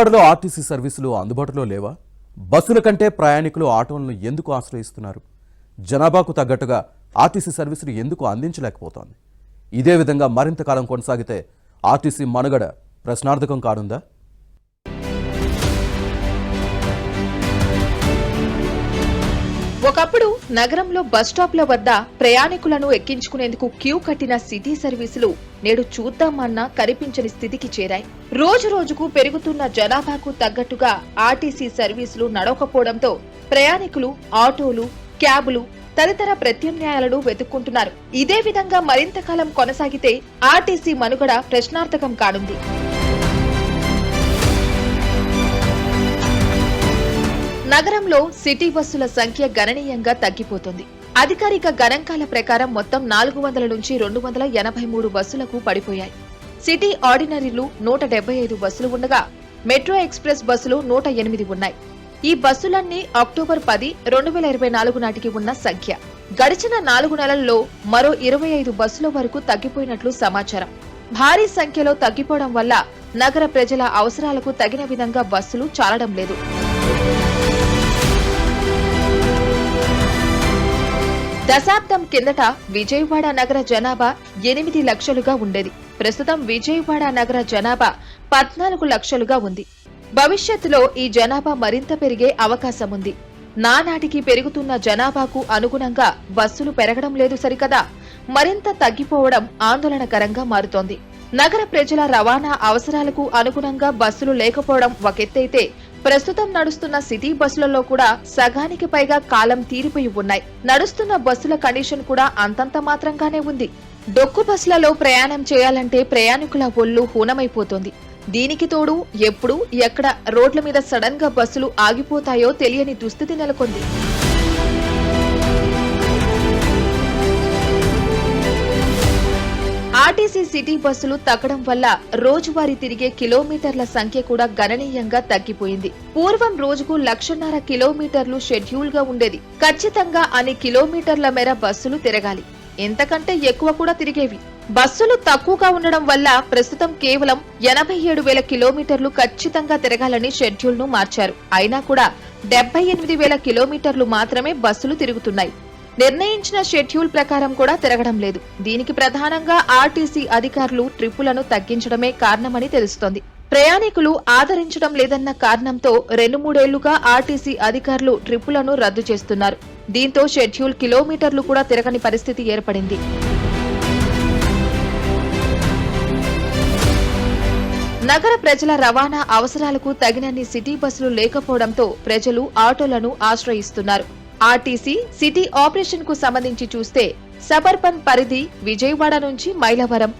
RTC సర్వీసులు అందుబాటులో లేవా? బస్సుల కంటే ప్రయాణికులు ఆటోలను ఎందుకు ఆశ్రయిస్తున్నారు? జనాభాకు తగ్గట్టుగా ఆర్టీసీ సర్వీసులు ఎందుకు అందించలేకపోతోంది? ఇదే విధంగా మరింత కాలం కొనసాగితే ఆర్టీసీ మనుగడ ప్రశ్నార్థకం కానుందా? ఒకప్పుడు నగరంలో బస్టాప్ల వద్ద ప్రయాణికులను ఎక్కించుకునేందుకు క్యూ కట్టిన సిటీ సర్వీసులు నేడు చూద్దామన్నా కనిపించని స్థితికి చేరాయి. రోజు రోజుకు పెరుగుతున్న జనాభాకు తగ్గట్టుగా ఆర్టీసీ సర్వీసులు నడవకపోవడంతో ప్రయాణికులు ఆటోలు, క్యాబులు తదితర ప్రత్యామ్నాయాలను వెతుక్కుంటున్నారు. ఇదే విధంగా మరింత కాలం కొనసాగితే ఆర్టీసీ మనుగడ ప్రశ్నార్థకం కానుంది. నగరంలో సిటీ బస్సుల సంఖ్య గణనీయంగా తగ్గిపోతుంది. అధికారిక గణాంకాల ప్రకారం మొత్తం 400 నుంచి 283 బస్సులకు పడిపోయాయి. సిటీ ఆర్డినరీలు 175 బస్సులు ఉండగా మెట్రో ఎక్స్ప్రెస్ బస్సులు 108 ఉన్నాయి. ఈ బస్సులన్నీ అక్టోబర్ 10, 2024 నాటికి ఉన్న సంఖ్య. గడిచిన 4 నెలల్లో మరో 25 బస్సుల వరకు తగ్గిపోయినట్లు సమాచారం. భారీ సంఖ్యలో తగ్గిపోవడం వల్ల నగర ప్రజల అవసరాలకు తగిన విధంగా బస్సులు చాలడం లేదు. దశాబ్దం కిందట విజయవాడ నగర జనాభా 8 లక్షలుగా ఉండేది. ప్రస్తుతం విజయవాడ నగర జనాభా 14 లక్షలుగా ఉంది. భవిష్యత్తులో ఈ జనాభా మరింత పెరిగే అవకాశం ఉంది. నానాటికి పెరుగుతున్న జనాభాకు అనుగుణంగా బస్సులు పెరగడం లేదు సరికదా, మరింత తగ్గిపోవడం ఆందోళనకరంగా మారుతోంది. నగర ప్రజల రవాణా అవసరాలకు అనుగుణంగా బస్సులు లేకపోవడం ఒకెత్తైతే, ప్రస్తుతం నడుస్తున్న సిటీ బస్సులలో కూడా సగానికి పైగా కాలం తీరిపోయి ఉన్నాయి. నడుస్తున్న బస్సుల కండిషన్ కూడా అంతంత మాత్రంగానే ఉంది. డొక్కు బస్సులలో ప్రయాణం చేయాలంటే ప్రయాణికుల ఒళ్ళు హూనమైపోతోంది. దీనికి తోడు ఎప్పుడు ఎక్కడ రోడ్ల మీద సడన్ గా బస్సులు ఆగిపోతాయో తెలియని దుస్థితి నెలకొంది. ఆర్టీసీ సిటీ బస్సులు తగ్గడం వల్ల రోజువారీ తిరిగే కిలోమీటర్ల సంఖ్య కూడా గణనీయంగా తగ్గిపోయింది. పూర్వం రోజుకు 1.5 కిలోమీటర్లు షెడ్యూల్ గా ఉండేది. ఖచ్చితంగా అన్ని కిలోమీటర్ల మేర బస్సులు తిరగాలి. ఎంతకంటే ఎక్కువ కూడా తిరిగేవి. బస్సులు తక్కువగా ఉండడం వల్ల ప్రస్తుతం కేవలం 87,000 కిలోమీటర్లు ఖచ్చితంగా తిరగాలని షెడ్యూల్ ను మార్చారు. అయినా కూడా 78,000 కిలోమీటర్లు మాత్రమే బస్సులు తిరుగుతున్నాయి. నిర్ణయించిన షెడ్యూల్ ప్రకారం కూడా తిరగడం లేదు. దీనికి ప్రధానంగా ఆర్టీసీ అధికారులు ట్రిప్పులను తగ్గించడమే కారణమని తెలుస్తోంది. ప్రయాణికులు ఆదరించడం లేదన్న కారణంతో 2-3 ఏళ్లుగా ఆర్టీసీ అధికారులు ట్రిప్పులను రద్దు చేస్తున్నారు. దీంతో షెడ్యూల్ కిలోమీటర్లు కూడా తిరగని పరిస్థితి ఏర్పడింది. నగర ప్రజల రవాణా అవసరాలకు తగినన్ని సిటీ బస్సులు లేకపోవడంతో ప్రజలు ఆటోలను ఆశ్రయిస్తున్నారు. ఆర్టీసీ సిటీ ఆపరేషన్ కు సంబంధించి చూస్తే సబర్బన్ పరిధి విజయవాడ నుంచి మైలవరం,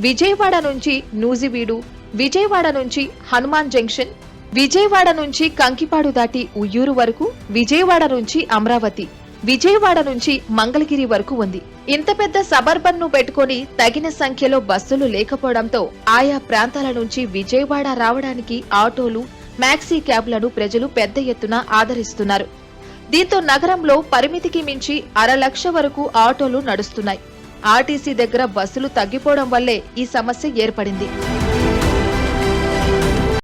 విజయవాడ నుంచి నూజివీడు, విజయవాడ నుంచి హనుమాన్ జంక్షన్, విజయవాడ నుంచి కంకిపాడు దాటి ఉయ్యూరు వరకు, విజయవాడ నుంచి అమరావతి, విజయవాడ నుంచి మంగళగిరి వరకు ఉంది. ఇంత పెద్ద సబర్బన్ ను పెట్టుకుని తగిన సంఖ్యలో బస్సులు లేకపోవడంతో ఆయా ప్రాంతాల నుంచి విజయవాడ రావడానికి ఆటోలు, మ్యాక్సీ క్యాబ్లను ప్రజలు పెద్ద ఎత్తున ఆదరిస్తున్నారు. దీంతో నగరంలో పరిమితికి మించి 1,00,000 వరకు ఆటోలు నడుస్తున్నాయి. ఆర్టీసీ దగ్గర బస్సులు తగ్గిపోవడం వల్లే ఈ సమస్య ఏర్పడింది.